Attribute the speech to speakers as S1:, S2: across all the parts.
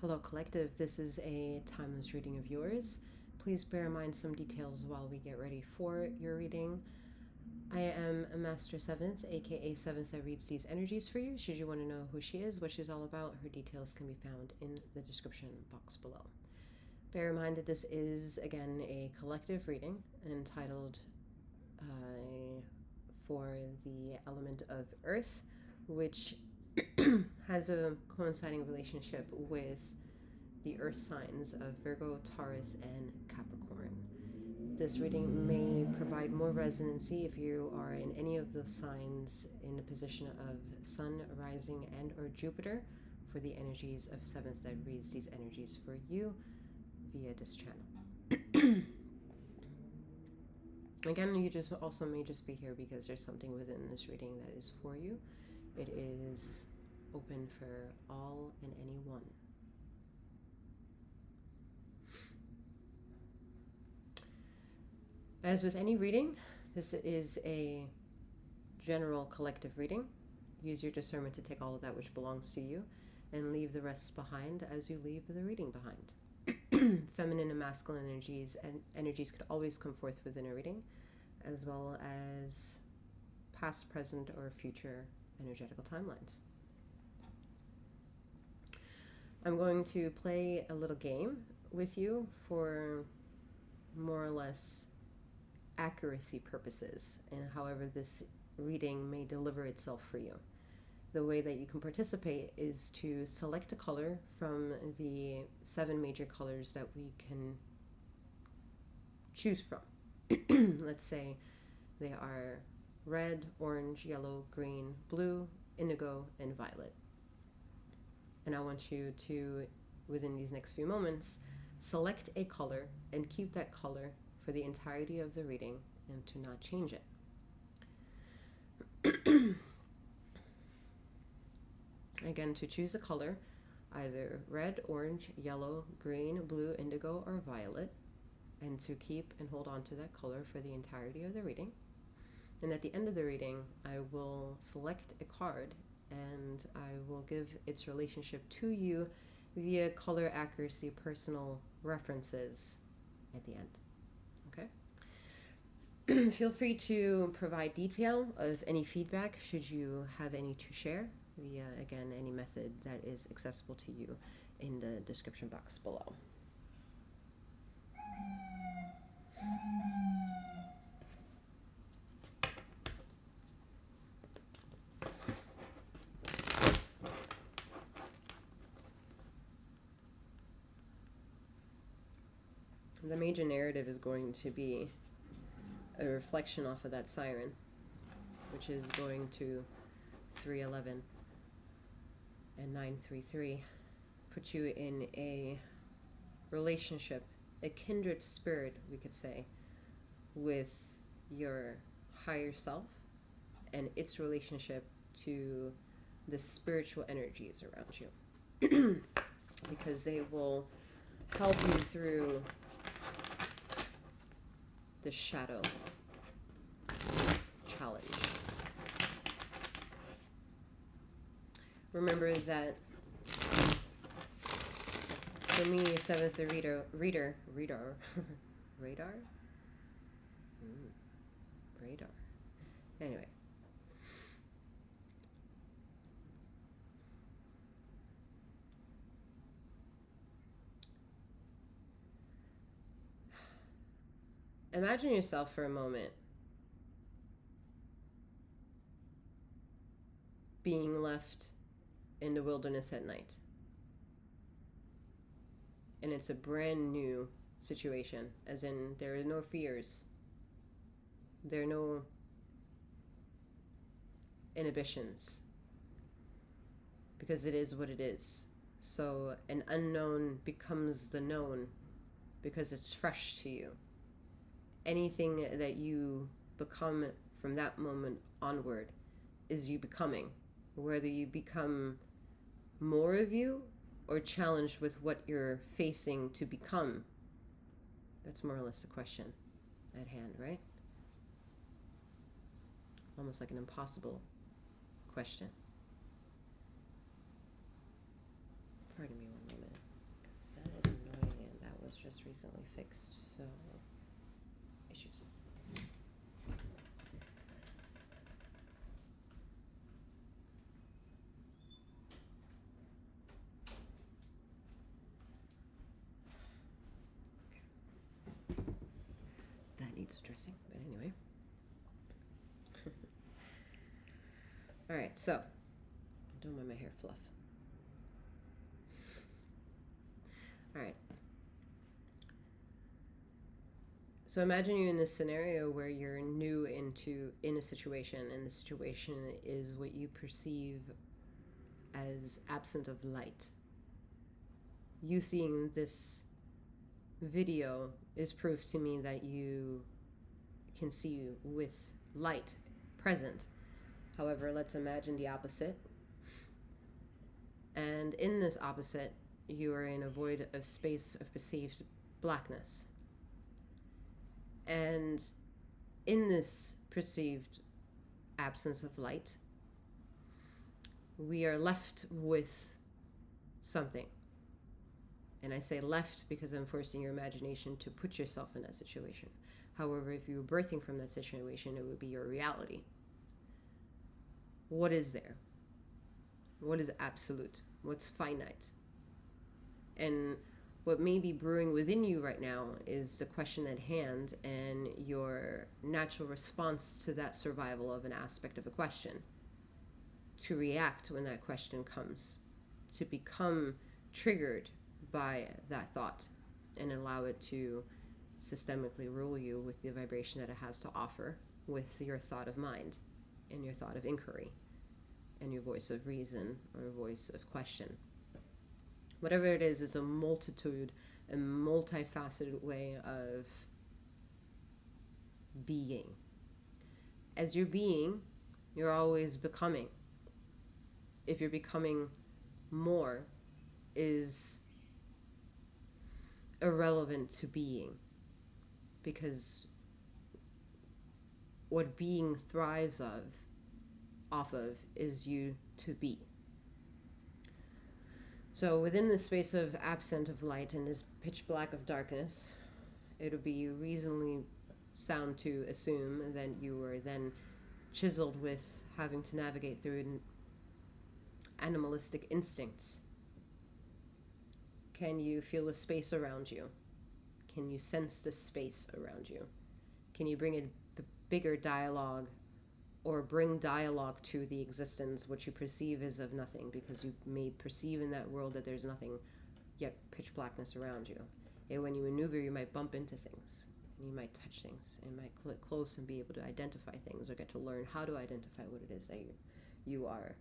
S1: Hello Collective, this is a timeless reading of yours. Please bear in mind some details while we get ready for your reading. I am a Master 7th, aka 7th that reads these energies for you. Should you want to know who she is, what she's all about, her details can be found in the description box below. Bear in mind that this is, again, a collective reading entitled for the element of Earth, which has a coinciding relationship with the earth signs of Virgo, Taurus, and Capricorn. This reading may provide more resonancy if you are in any of the signs in a position of Sun, Rising, and or Jupiter for the energies of 7th that reads these energies for you via this channel. Again, you just also may just be here because there's something within this reading that is for you. It is open for all and anyone. As with any reading, this is a general collective reading. Use your discernment to take all of that which belongs to you and leave the rest behind as you leave the reading behind. Feminine and masculine energies could always come forth within a reading, as well as past, present, or future energetical timelines. I'm going to play a little game with you for more or less accuracy purposes, and however this reading may deliver itself for you. The way that you can participate is to select a color from the 7 major colors that we can choose from. Let's say they are red, orange, yellow, green, blue, indigo, and violet. And I want you to, within these next few moments, select a color and keep that color for the entirety of the reading and to not change it. Again, to choose a color, either red, orange, yellow, green, blue, indigo, or violet, and to keep and hold on to that color for the entirety of the reading. And at the end of the reading, I will select a card and I will give its relationship to you via color accuracy personal references at the end. Okay? Feel free to provide detail of any feedback should you have any to share via, again, any method that is accessible to you in the description box below. The major narrative is going to be a reflection off of that siren, which is going to 311 and 933, put you in a relationship, a kindred spirit, we could say, with your higher self and its relationship to the spiritual energies around you. Because they will help you through the shadow challenge. Remember that for me, 7th reader radar. Anyway, imagine yourself for a moment being left in the wilderness at night. And it's a brand new situation, as in there are no fears. There are no inhibitions. Because it is what it is. So an unknown becomes the known because it's fresh to you. Anything that you become from that moment onward is you becoming. Whether you become more of you or challenged with what you're facing to become, that's more or less the question at hand, right? Almost like an impossible question. Pardon me one moment. recently fixed, so issues. That needs addressing, but anyway. All right, so don't mind my hair fluff. All right. So imagine you're in this scenario where you're new in a situation, and the situation is what you perceive as absent of light. You seeing this video is proof to me that you can see with light present. However, let's imagine the opposite. And in this opposite, you are in a void of space of perceived blackness. And in this perceived absence of light, we are left with something. And I say left because I'm forcing your imagination to put yourself in that situation. However, if you were birthing from that situation, it would be your reality. What is there? What is absolute? What's finite? And what may be brewing within you right now is the question at hand and your natural response to that survival of an aspect of a question. To react when that question comes. To become triggered by that thought and allow it to systemically rule you with the vibration that it has to offer, with your thought of mind and your thought of inquiry and your voice of reason or voice of question. Whatever it is, it's a multitude, a multifaceted way of being. As you're being, you're always becoming. If you're becoming more, is irrelevant to being, because what being thrives off of is you to be. So within the space of absent of light and this pitch black of darkness, it would be reasonably sound to assume that you were then chiseled with having to navigate through animalistic instincts. Can you feel the space around you? Can you sense the space around you? Can you bring a bigger dialogue or bring dialogue to the existence what you perceive is of nothing, because you may perceive in that world that there's nothing, yet pitch blackness around you. And when you maneuver, you might bump into things, and you might touch things, and might click close and be able to identify things or get to learn how to identify what it is that you are.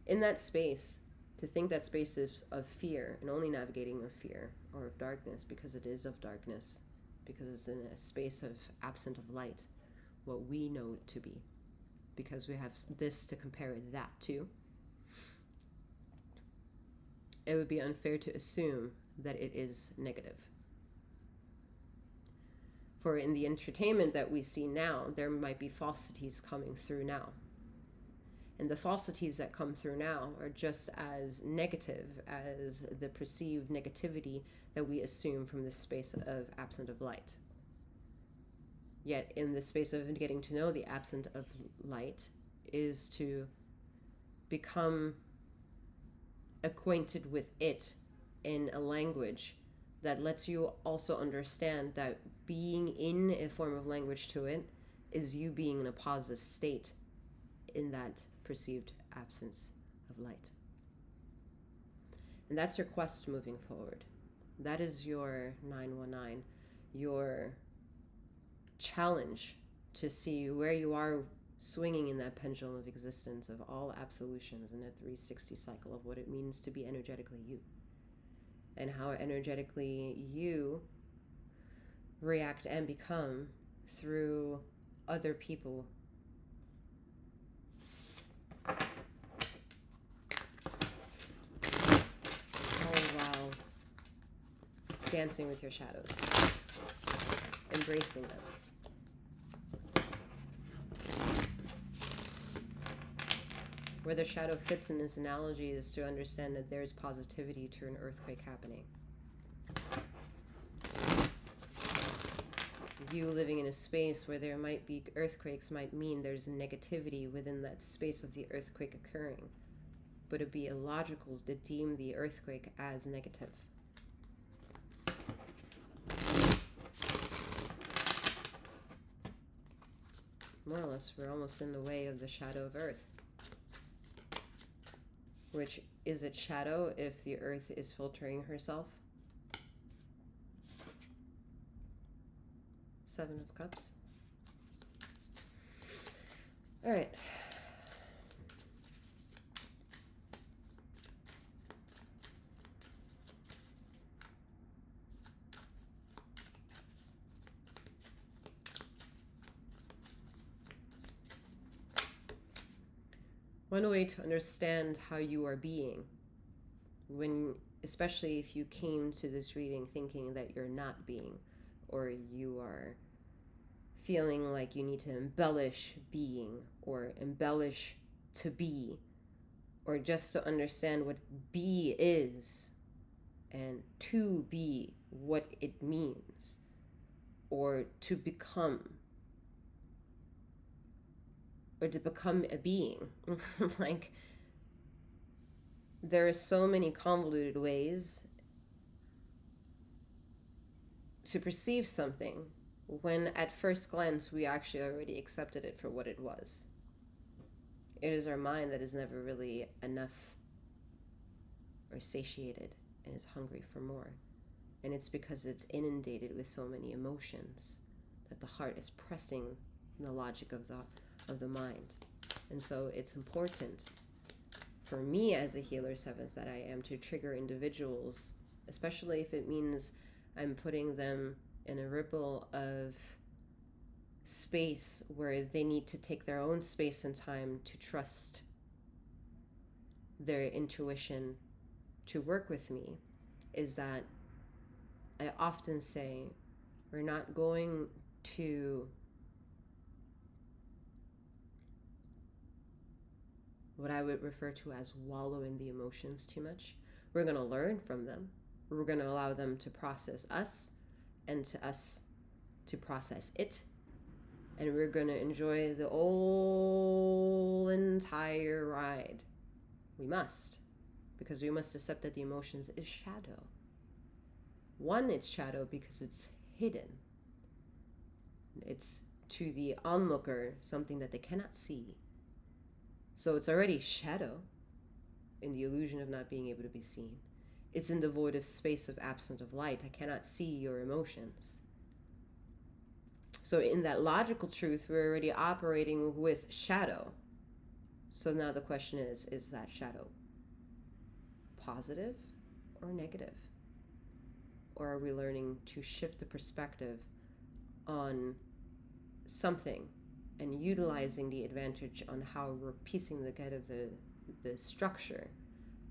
S1: In that space, to think that space is of fear and only navigating of fear or of darkness because it is of darkness, because it's in a space of absent of light, what we know it to be, because we have this to compare that to, it would be unfair to assume that it is negative. For in the entertainment that we see now, there might be falsities coming through now. And the falsities that come through now are just as negative as the perceived negativity that we assume from this space of absent of light. Yet in the space of getting to know the absent of light is to become acquainted with it in a language that lets you also understand that being in a form of language to it is you being in a positive state in that perceived absence of light. And that's your quest moving forward. That is your 919, your challenge to see where you are swinging in that pendulum of existence of all absolutions in a 360 cycle of what it means to be energetically you, and how energetically you react and become through other people. All while dancing with your shadows, embracing them. Where the shadow fits in this analogy is to understand that there's positivity to an earthquake happening. You living in a space where there might be earthquakes might mean there's negativity within that space of the earthquake occurring. But it'd be illogical to deem the earthquake as negative. More or less, we're almost in the way of the shadow of Earth. Which, is it shadow if the Earth is filtering herself? Seven of Cups. All right. One way to understand how you are being, especially if you came to this reading thinking that you're not being, or you are feeling like you need to embellish being, or embellish to be, or just to understand what be is, and to be what it means, or to become, or to become a being. Like, there are so many convoluted ways to perceive something when at first glance we actually already accepted it for what it was. It is our mind that is never really enough or satiated and is hungry for more. And it's because it's inundated with so many emotions that the heart is pressing the logic of the mind. And so it's important for me as a healer seventh that I am to trigger individuals, especially if it means I'm putting them in a ripple of space where they need to take their own space and time to trust their intuition to work with me, is that I often say we're not going to what I would refer to as wallow in the emotions too much. We're going to learn from them. We're going to allow them to process us and to us to process it. And we're going to enjoy the whole entire ride. We must. Because we must accept that the emotions is shadow. One, it's shadow because it's hidden. It's to the onlooker something that they cannot see. So it's already shadow in the illusion of not being able to be seen. It's in the void of space of absent of light. I cannot see your emotions. So in that logical truth, we're already operating with shadow. So now the question is that shadow positive or negative? Or are we learning to shift the perspective on something and utilizing the advantage on how we're piecing together the structure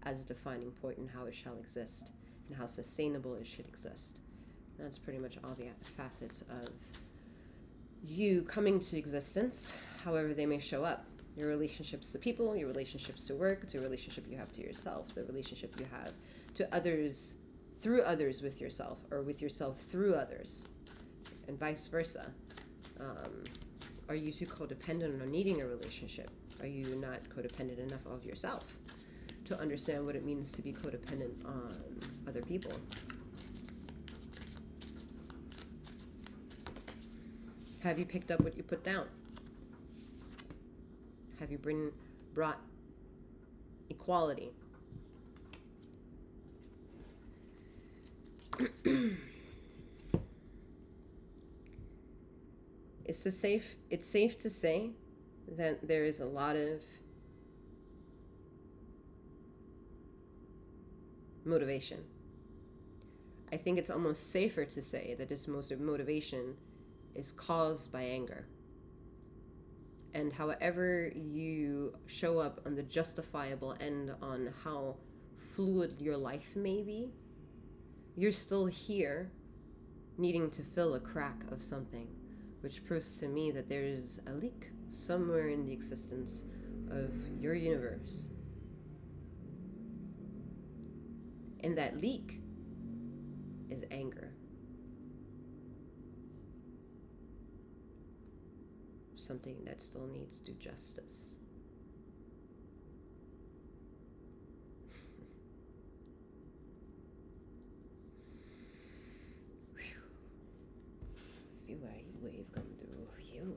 S1: as a defining point in how it shall exist and how sustainable it should exist? And that's pretty much all the facets of you coming to existence, however they may show up. Your relationships to people, your relationships to work, the relationship you have to yourself, the relationship you have to others, through others with yourself, or with yourself through others, and vice versa. Are you too codependent on needing a relationship? Are you not codependent enough of yourself to understand what it means to be codependent on other people? Have you picked up what you put down? Have you brought equality? It's safe to say that there is a lot of motivation. I think it's almost safer to say that this most of motivation is caused by anger. And however you show up on the justifiable end on how fluid your life may be, you're still here needing to fill a crack of something, which proves to me that there is a leak somewhere in the existence of your universe. And that leak is anger. something that still needs to do justice. Feel that heat wave come through you.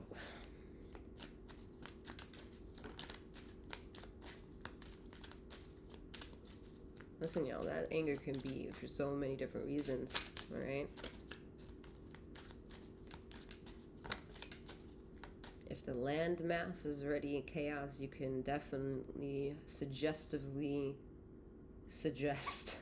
S1: Listen, y'all, that anger can be for so many different reasons, all right? If the land mass is already in chaos, you can definitely suggestively suggest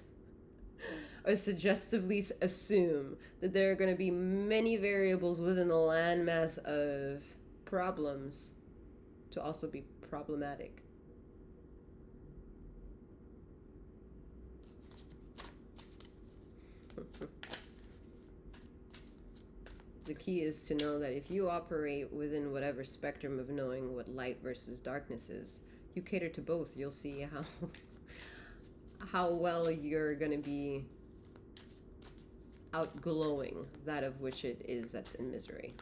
S1: or suggestively assume that there are going to be many variables within the landmass of problems to also be problematic. The key is to know that if you operate within whatever spectrum of knowing what light versus darkness is, you cater to both. You'll see how well you're going to be outglowing that of which it is that's in misery.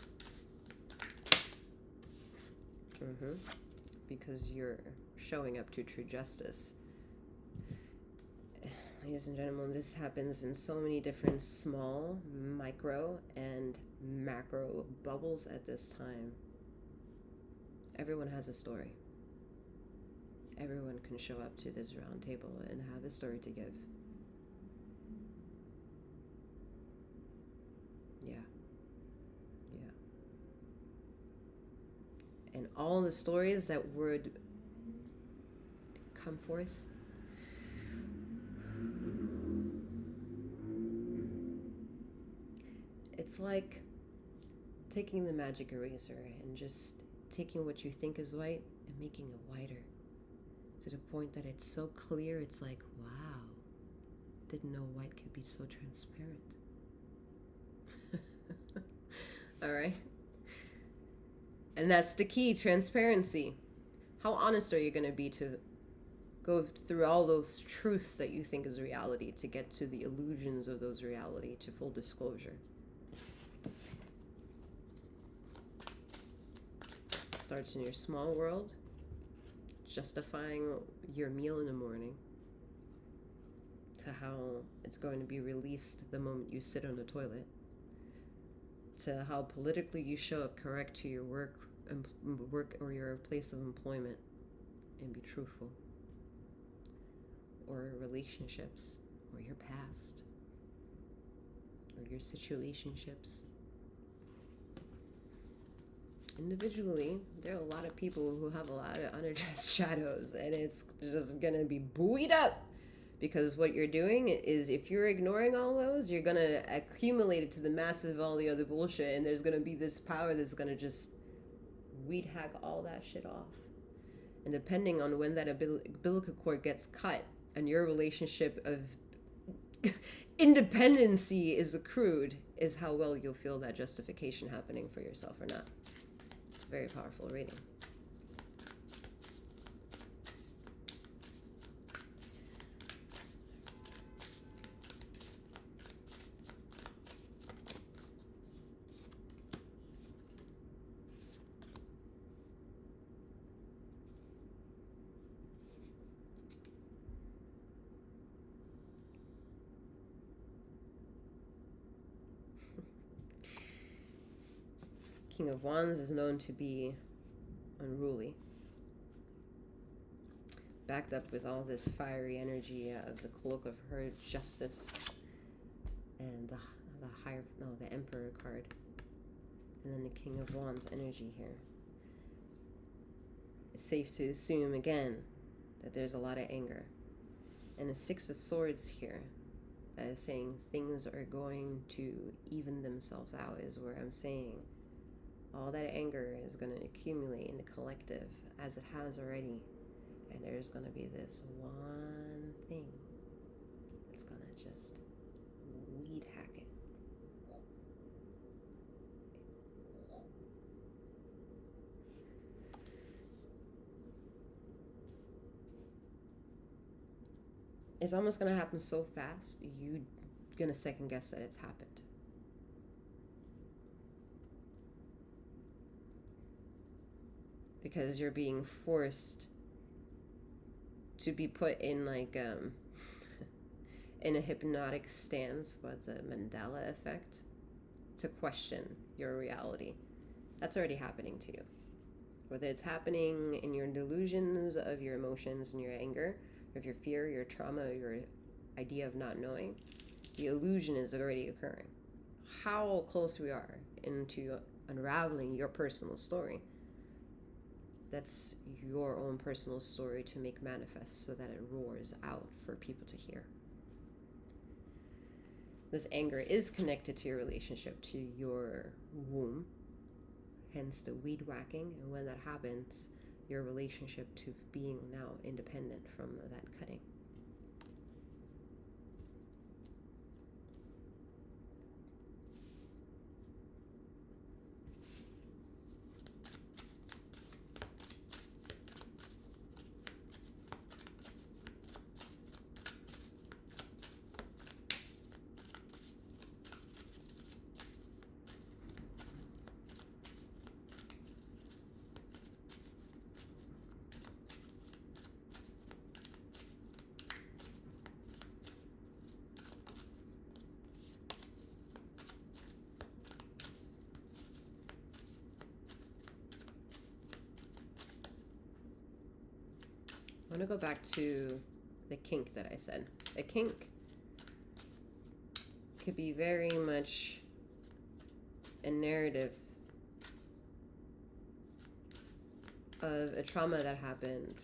S1: Because you're showing up to true justice. Ladies and gentlemen, this happens in so many different small, micro, and macro bubbles at this time. Everyone has a story. Everyone can show up to this round table and have a story to give. Yeah. And all the stories that would come forth, it's like taking the magic eraser and just taking what you think is white and making it whiter to the point that it's so clear, it's like, wow, didn't know white could be so transparent. All right? And that's the key, transparency. How honest are you going to be to go through all those truths that you think is reality to get to the illusions of those reality, to full disclosure? It starts in your small world, justifying your meal in the morning, to how it's going to be released the moment you sit on the toilet, to how politically you show up correct to your work or your place of employment and be truthful, or relationships, or your past, or your situationships. Individually, there are a lot of people who have a lot of unaddressed shadows, and it's just gonna be buoyed up. Because what you're doing is, if you're ignoring all those, you're going to accumulate it to the mass of all the other bullshit, and there's going to be this power that's going to just weed hack all that shit off. And depending on when that umbilical cord gets cut and your relationship of independency is accrued, is how well you'll feel that justification happening for yourself or not. It's a very powerful reading. King of Wands is known to be unruly, backed up with all this fiery energy of the cloak of her justice and the Emperor card, and then the King of Wands energy here. It's safe to assume again that there's a lot of anger, and the Six of Swords here that is saying things are going to even themselves out, is where I'm saying all that anger is going to accumulate in the collective, as it has already. And there's going to be this one thing that's going to just weed hack it. It's almost going to happen so fast, you're going to second guess that it's happened. because you're being forced to be put in like in a hypnotic stance with the Mandela effect to question your reality. That's already happening to you. Whether it's happening in your delusions of your emotions and your anger, of your fear, your trauma, your idea of not knowing, the illusion is already occurring. How close we are into unraveling your personal story. That's your own personal story to make manifest so that it roars out for people to hear. This anger is connected to your relationship to your womb, hence the weed whacking. And when that happens, your relationship to being now independent from that cutting. I want to go back to the kink that I said. A kink could be very much a narrative of a trauma that happened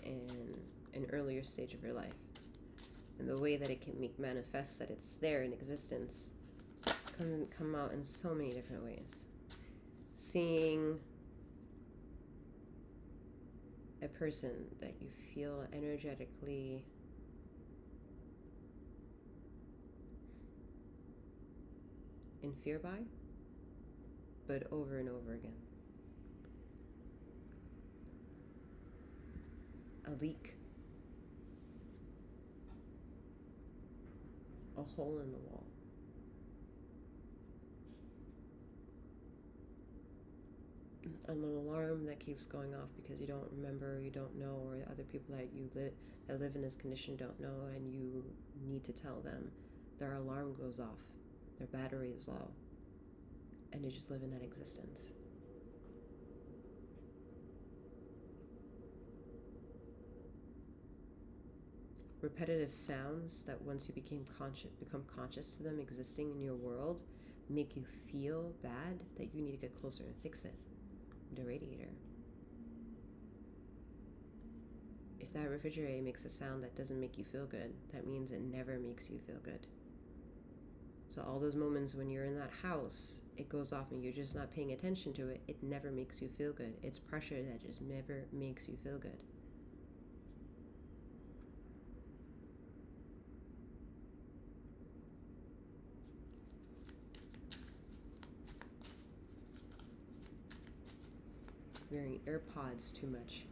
S1: in an earlier stage of your life. And the way that it can make manifest that it's there in existence can come out in so many different ways. Seeing a person that you feel energetically in fear by, but over and over again. A leak. A hole in the wall. An alarm that keeps going off because you don't remember, you don't know, or other people that live in this condition don't know, and you need to tell them. Their alarm goes off, their battery is low, and you just live in that existence. Repetitive sounds that once you become conscious to them existing in your world make you feel bad that you need to get closer and fix it. The radiator. If that refrigerator makes a sound that doesn't make you feel good, that means it never makes you feel good. So all those moments when you're in that house, it goes off and you're just not paying attention to it, it never makes you feel good. It's pressure that just never makes you feel good. Wearing AirPods too much.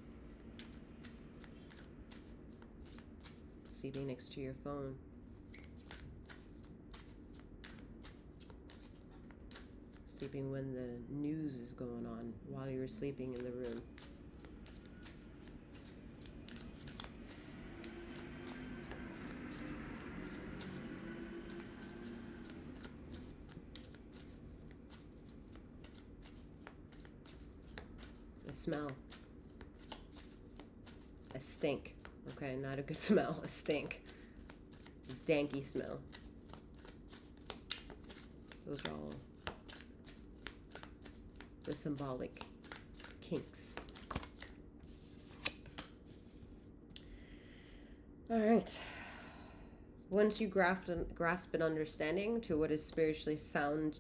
S1: Sleeping next to your phone. Sleeping when the news is going on while you're sleeping in the room. Smell. A stink. Okay, not a good smell. A stink. A danky smell. Those are all the symbolic kinks. All right. Once you grasp an understanding to what is spiritually soundly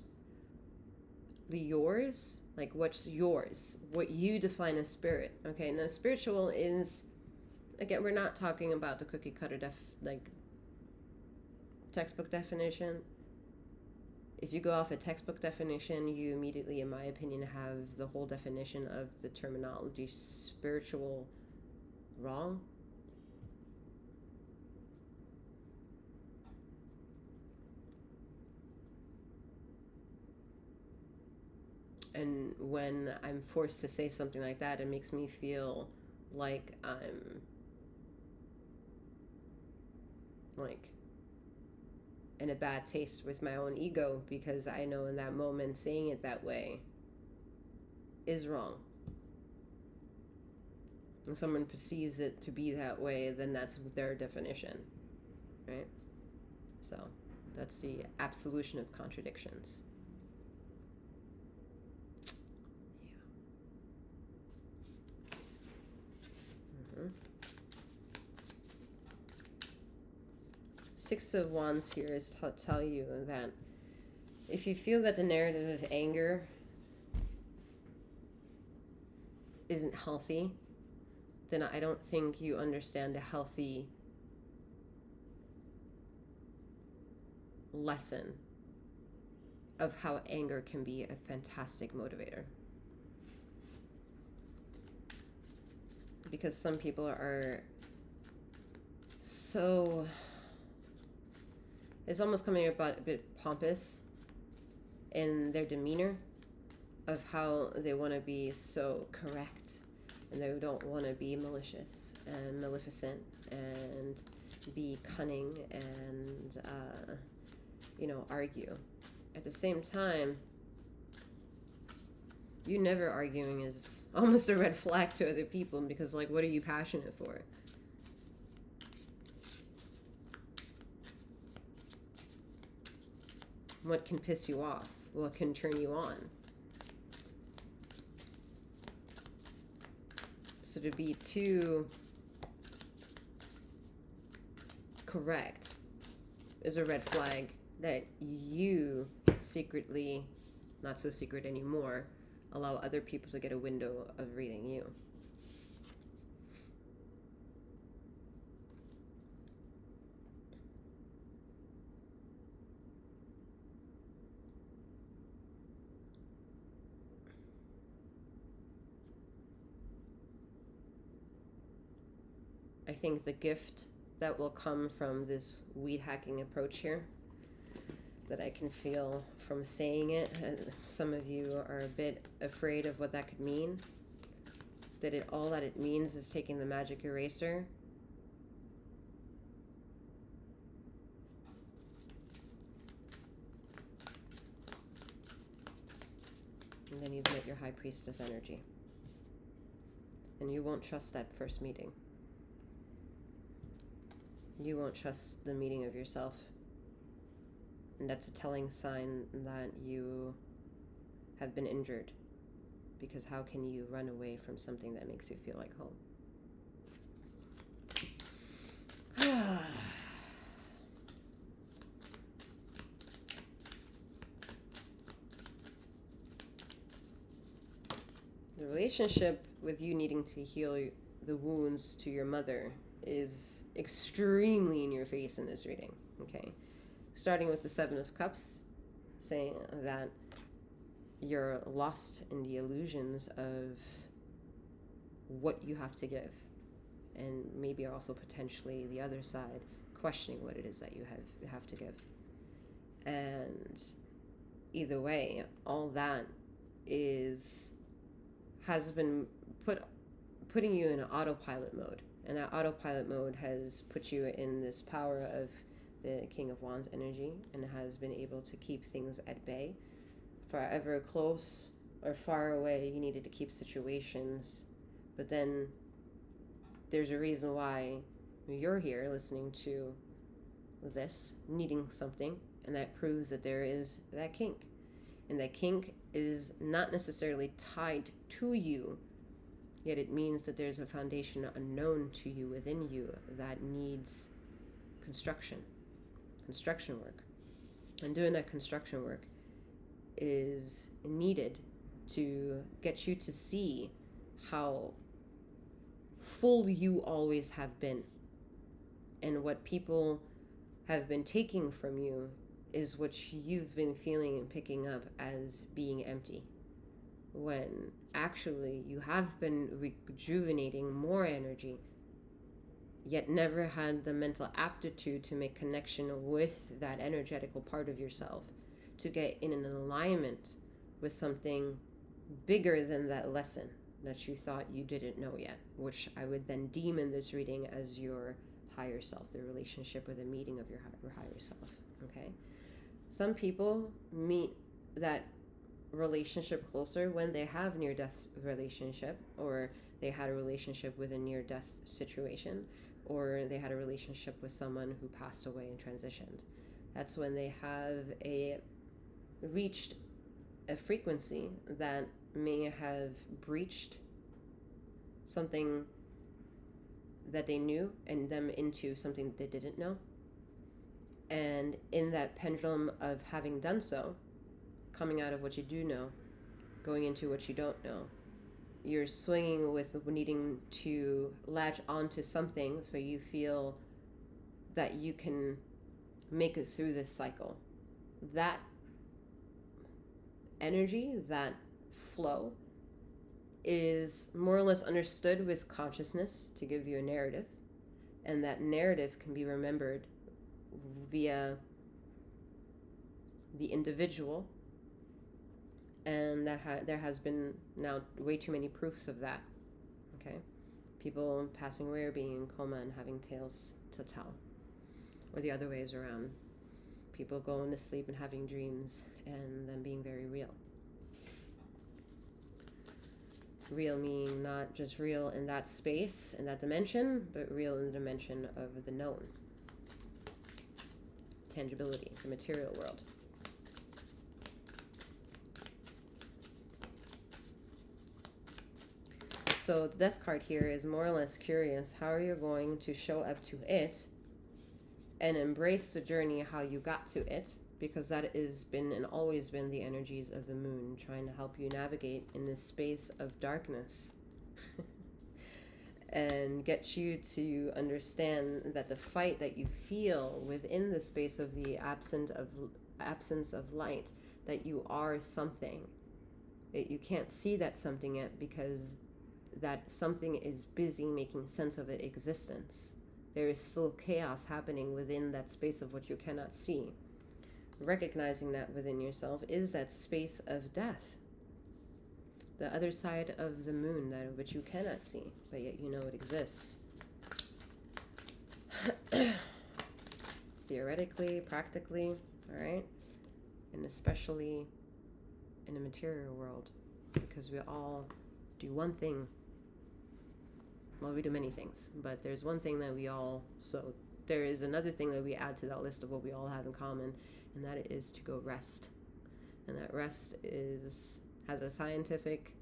S1: yours, like what's yours, what you define as spirit. Okay, now spiritual is, again, we're not talking about the cookie cutter textbook definition. If you go off a textbook definition, you immediately, in my opinion, have the whole definition of the terminology spiritual wrong. And when I'm forced to say something like that, it makes me feel like I'm like in a bad taste with my own ego, because I know in that moment saying it that way is wrong. When someone perceives it to be that way, then that's their definition, right? So that's the absolution of contradictions. Yeah. Six of Wands here is to tell you that if you feel that the narrative of anger isn't healthy, then I don't think you understand a healthy lesson of how anger can be a fantastic motivator. Because some people are so, it's almost coming about a bit pompous in their demeanor of how they want to be so correct, and they don't want to be malicious and maleficent and be cunning and argue. At the same time, you never arguing is almost a red flag to other people, because like, what are you passionate for? What can piss you off? What can turn you on? So to be too correct is a red flag that you secretly, not so secret anymore, allow other people to get a window of reading you. I think the gift that will come from this weed hacking approach here, that I can feel from saying it, and some of you are a bit afraid of what that could mean, that all that it means is taking the magic eraser and then you've met your high priestess energy, and you won't trust that first meeting. You won't trust the meeting of yourself. And that's a telling sign that you have been injured. Because how can you run away from something that makes you feel like home? The relationship with you needing to heal the wounds to your mother is extremely in your face in this reading, okay? Starting with the Seven of Cups, saying that you're lost in the illusions of what you have to give, and maybe also potentially the other side questioning what it is that you have to give. And either way, all that has been putting you in an autopilot mode. And that autopilot mode has put you in this power of the King of Wands energy, and has been able to keep things at bay. Forever close or far away, you needed to keep situations. But then there's a reason why you're here listening to this, needing something, and that proves that there is that kink. And that kink is not necessarily tied to you, yet it means that there's a foundation unknown to you within you that needs construction work. And doing that construction work is needed to get you to see how full you always have been. And what people have been taking from you is what you've been feeling and picking up as being empty, when actually you have been rejuvenating more energy, yet never had the mental aptitude to make connection with that energetical part of yourself, to get in an alignment with something bigger than that lesson that you thought you didn't know yet, which I would then deem in this reading as your higher self, the relationship or the meeting of your higher self. Okay? Some people meet that relationship closer when they have near-death relationship, or they had a relationship with a near-death situation, or they had a relationship with someone who passed away and transitioned. That's when they have reached a frequency that may have breached something that they knew and them into something that they didn't know. And in that pendulum of having done so, coming out of what you do know, going into what you don't know, you're swinging with needing to latch onto something so you feel that you can make it through this cycle. That energy, that flow, is more or less understood with consciousness to give you a narrative, and that narrative can be remembered via the individual, and there has been now way too many proofs of that. Okay, people passing away or being in coma and having tales to tell, or the other ways around, people going to sleep and having dreams and them being very real. Real meaning not just real in that space, in that dimension, but real in the dimension of the known. Tangibility, the material world. So the death card here is more or less curious. How are you going to show up to it and embrace the journey, how you got to it? Because that has been and always been the energies of the moon, trying to help you navigate in this space of darkness and get you to understand that the fight that you feel within the space of the absence of light, that you are something. You can't see that something yet because that something is busy making sense of its existence. There is still chaos happening within that space of what you cannot see. Recognizing that within yourself is that space of death, the other side of the moon, that which you cannot see, but yet you know it exists. Theoretically, practically, all right, and especially in the material world, because we all do one thing. Well, we do many things, but there's one thing that we all, so there is another thing that we add to that list of what we all have in common, and that is to go rest. And that rest has a scientific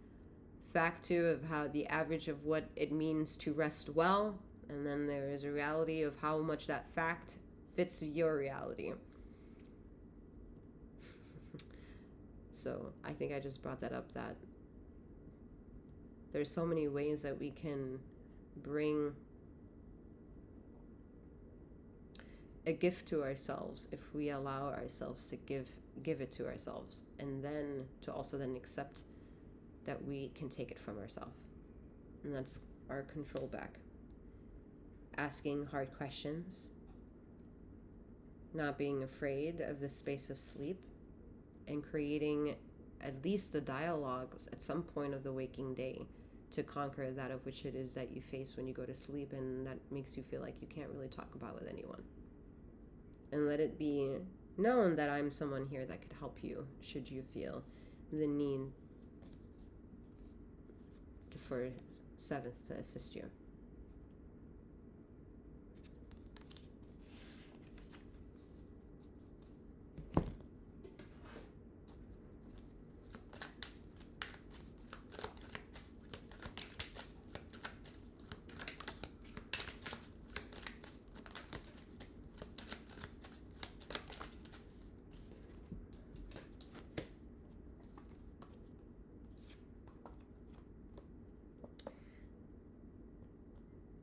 S1: fact too of how the average of what it means to rest well, and then there is a reality of how much that fact fits your reality. So I think I just brought that up, that there's so many ways that we can bring a gift to ourselves if we allow ourselves to give it to ourselves, and then to also then accept that we can take it from ourselves. And that's our control back. Asking hard questions, not being afraid of the space of sleep, and creating at least the dialogues at some point of the waking day to conquer that of which it is that you face when you go to sleep, and that makes you feel like you can't really talk about with anyone. And let it be known that I'm someone here that could help you should you feel the need for seventh to assist you.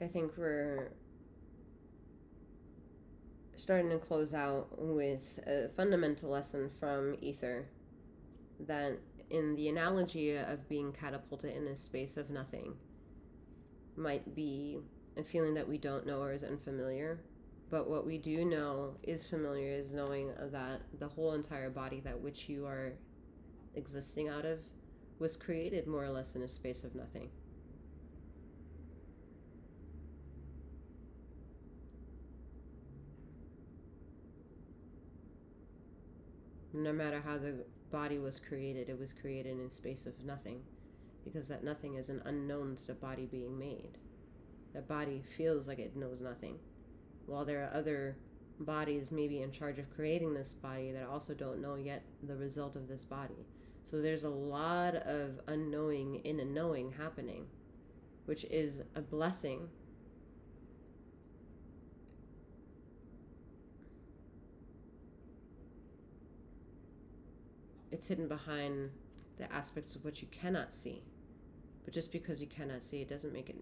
S1: I think we're starting to close out with a fundamental lesson from Ether, that in the analogy of being catapulted in a space of nothing might be a feeling that we don't know or is unfamiliar, but what we do know is familiar is knowing that the whole entire body that which you are existing out of was created more or less in a space of nothing. No matter how the body was created, it was created in a space of nothing, because that nothing is an unknown to the body being made. That body feels like it knows nothing, while there are other bodies maybe in charge of creating this body that also don't know yet the result of this body. So there's a lot of unknowing in a knowing happening, which is a blessing. It's hidden behind the aspects of what you cannot see. But just because you cannot see it doesn't make it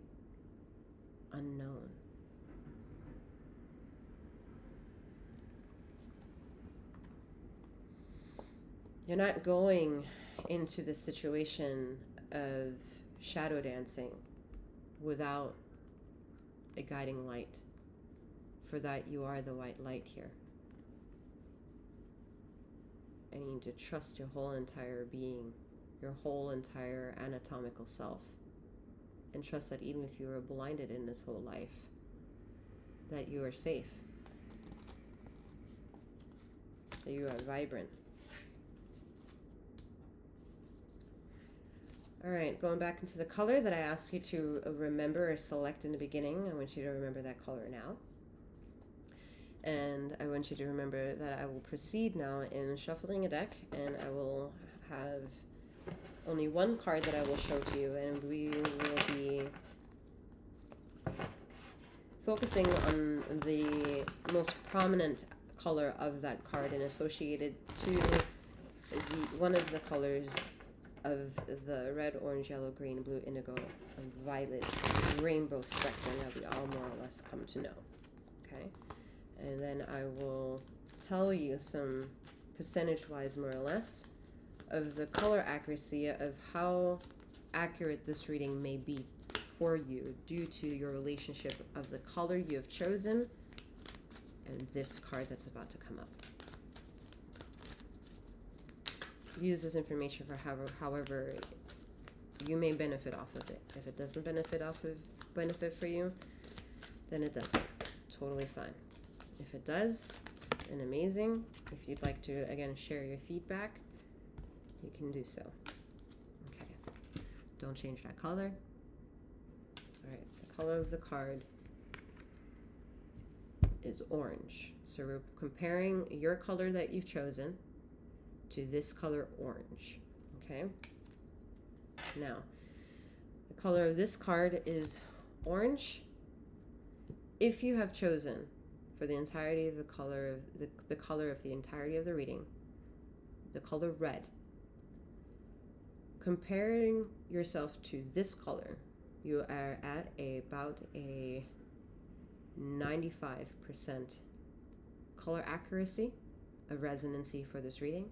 S1: unknown. You're not going into the situation of shadow dancing without a guiding light. For that, you are the white light here. And you need to trust your whole entire being, your whole entire anatomical self. And trust that even if you are blinded in this whole life, that you are safe. That you are vibrant. Alright, going back into the color that I asked you to remember or select in the beginning, I want you to remember that color now. And I want you to remember that I will proceed now in shuffling a deck, and I will have only one card that I will show to you, and we will be focusing on the most prominent color of that card and associated to one of the colors of the red, orange, yellow, green, blue, indigo, and violet rainbow spectrum that we all more or less come to know. Okay? And then I will tell you some percentage-wise, more or less, of the color accuracy of how accurate this reading may be for you due to your relationship of the color you have chosen and this card that's about to come up. Use this information for however you may benefit off of it. If it doesn't benefit for you, then it doesn't. Totally fine. If it does, then amazing. If you'd like to, again, share your feedback, you can do so. Okay. Don't change that color. All right. The color of the card is orange. So we're comparing your color that you've chosen to this color orange. Okay. Now, the color of this card is orange. If you have chosen for the entirety of the color of the color of the entirety of the reading, the color red, comparing yourself to this color, you are at about a 95% color accuracy of resonancy for this reading,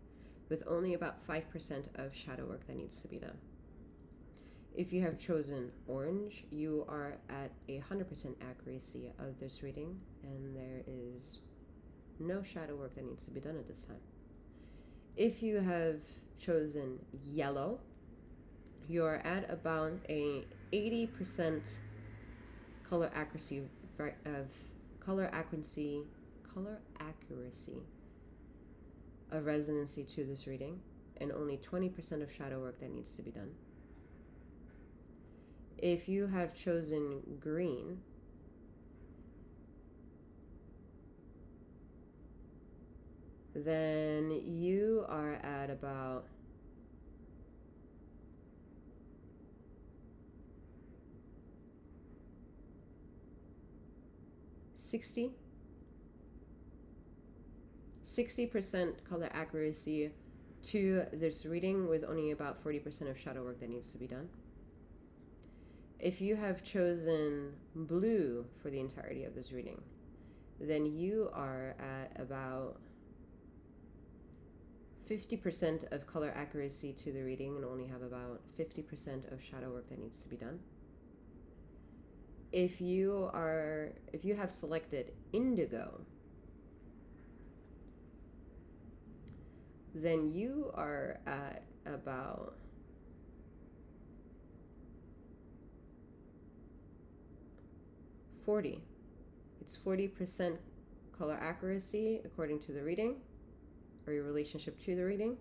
S1: with only about 5% of shadow work that needs to be done. If you have chosen orange, you are at 100% accuracy of this reading, and there is no shadow work that needs to be done at this time. If you have chosen yellow, you're at about a 80% color accuracy of resonancy to this reading, and only 20% of shadow work that needs to be done. If you have chosen green, then you are at about 60% color accuracy to this reading, with only about 40% of shadow work that needs to be done. If you have chosen blue for the entirety of this reading, then you are at about 50% of color accuracy to the reading and only have about 50% of shadow work that needs to be done. If you have selected indigo, then you are at about 40. It's 40% color accuracy according to the reading, or your relationship to the reading,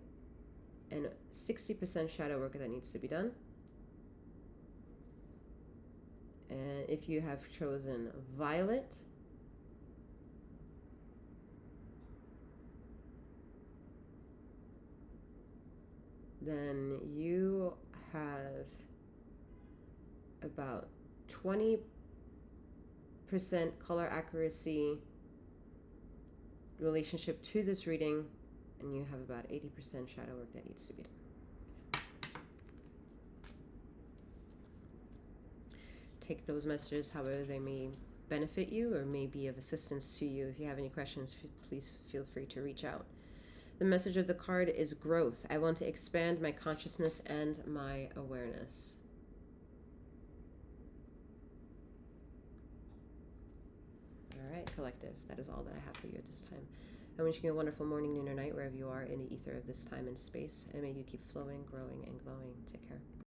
S1: and 60% shadow work that needs to be done. And if you have chosen violet, then you have about 20% color accuracy relationship to this reading, and you have about 80% shadow work that needs to be done. Take those messages however they may benefit you or may be of assistance to you. If you have any questions, please feel free to reach out. The message of the card is growth. I want to expand my consciousness and my awareness. All right, collective. That is all that I have for you at this time. I'm wishing you a wonderful morning, noon, or night, wherever you are in the ether of this time and space. And may you keep flowing, growing, and glowing. Take care.